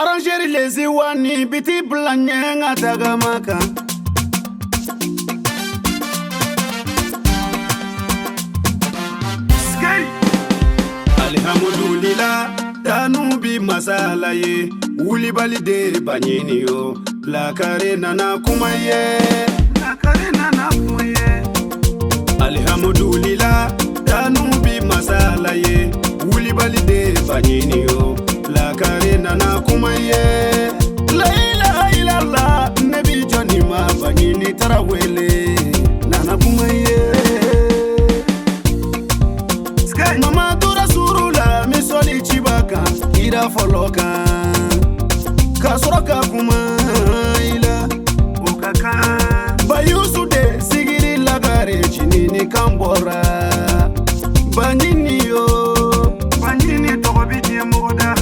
Arranger les iwani biti blanyenga tagamaka. Sky Alhamdulillah tanubi masala ye wuli balide banyini yo la karena na kumaye Alhamdulillah tanubi masala ye wuli balide banyini yo la karena na kumaye la ilaha illallah nabi joni ma banyini tarawele nana kumaye mama dura surula misoli chibaka ira foloka kasroka kuma ila ukaka bayusu de sigiri lagare chinini kambora banyini yo banyini tokobiti moda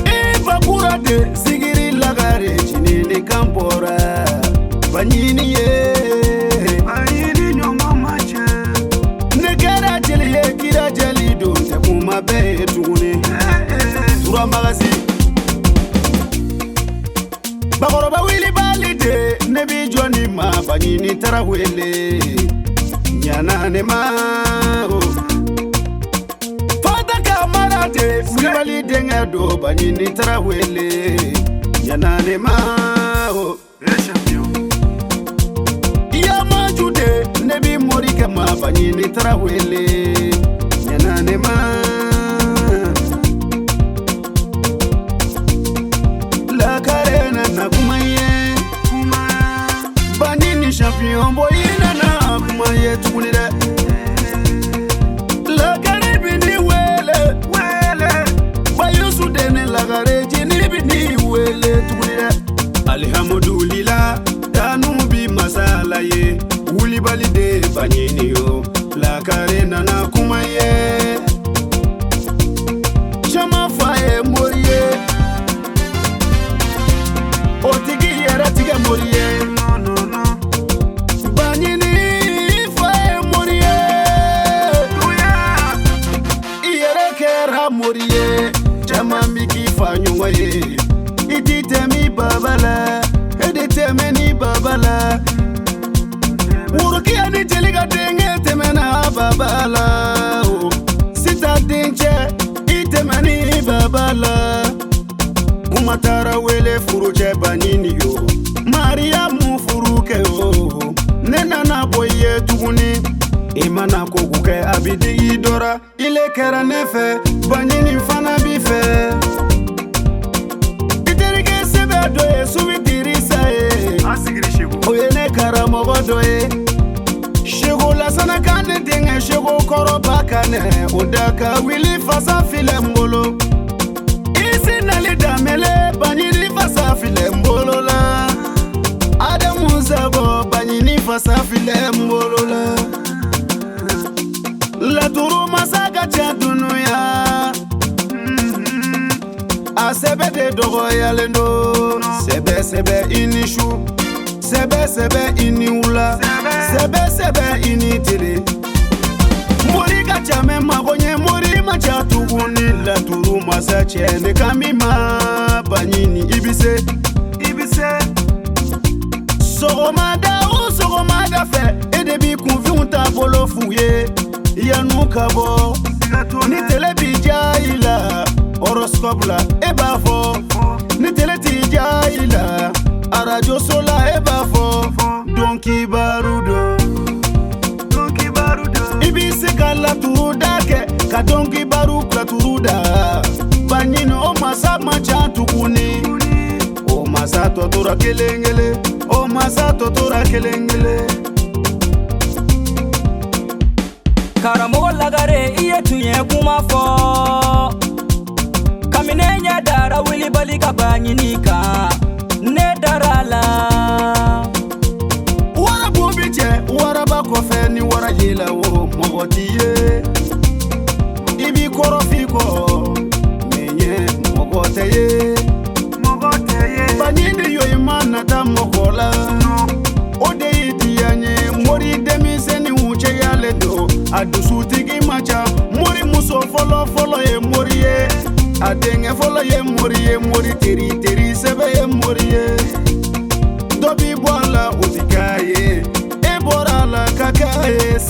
bakura de sigiri lagare chinini kambora banyini ye banyini nyongo macha negara jeli ye kira jeli do te kuma be tuguni tura magasi bakoroba wili balide nebi joni ma banyini tarawele nyana ne ma fata kamarate wili balide ngado banyini tarawele nyana ne ma ya majude nebi morike ma banyini tarawele nyana ne ma la karena na kumaye banini champion boyina na kumaye tukunire la karebi ni wele bayusu dene la gareji ni bini wele tukunire alhamdulillah tanubi masala ye wuli balide banyini yo la karena na kumaye chama fae morie otigi yera tiga morie no banyini fae morie tuya yera kera morie chama miki fanywa ye idite mi babala edite meni babala Uruki ani jeliga denge temena babala sita denche itemeni babala umatara wele furuche banini yo Maria mu furuke yo nena na boye tuguni imana kokuke abidi idora ile kera nefe banini fana bife iterike sebe doye suwi dirisa asigiri shibu oyene kara mogodoye shigo la sana kane dinge shigo koro bakane udaka wili fasa file mbolo isi nali damele banyini fasa file mbolo la adamu zabo banyini fasa file mbolo la turu masaga chadunu ya asebe de dogo yalendo sebe inishu sebe iniula sebe initiri mori kachame magonye mori machatuguni la turu masa chene kamima banyini ibise sogomada fe edebi kunfiunta bolo fuye yanu kabo ni telebija ila horoscope la ebafo ni teletija ila arajo sola ebafo donki barudo ibisi kala turudake ka donki baru kula turuda banyini o masa macha tukuni o masa totora kelengele o masa totora kelengele Karamogo lagare iye tunye kuma fo kamine nya dara wili balika banyini ka ne darala wara bobiche wara bakofe ni wara yela wo mogotiye ibi korofiko menye mogoteye banyini yo imana ta mogola ode idiyanye mori demiseni uche yale do adusu tigi macha mori muso folo ye mori ye adenge folo ye mori teri sebe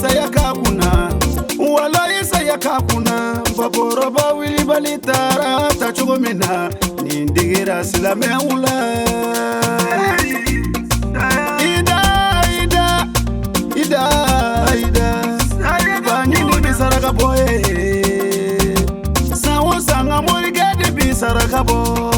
saya kakuna wallahi saya kakuna baboroba wili balitara ta chugomena nindigira silame ula ida banyini bisaraka boy sawo sanga morigede bisaraka boy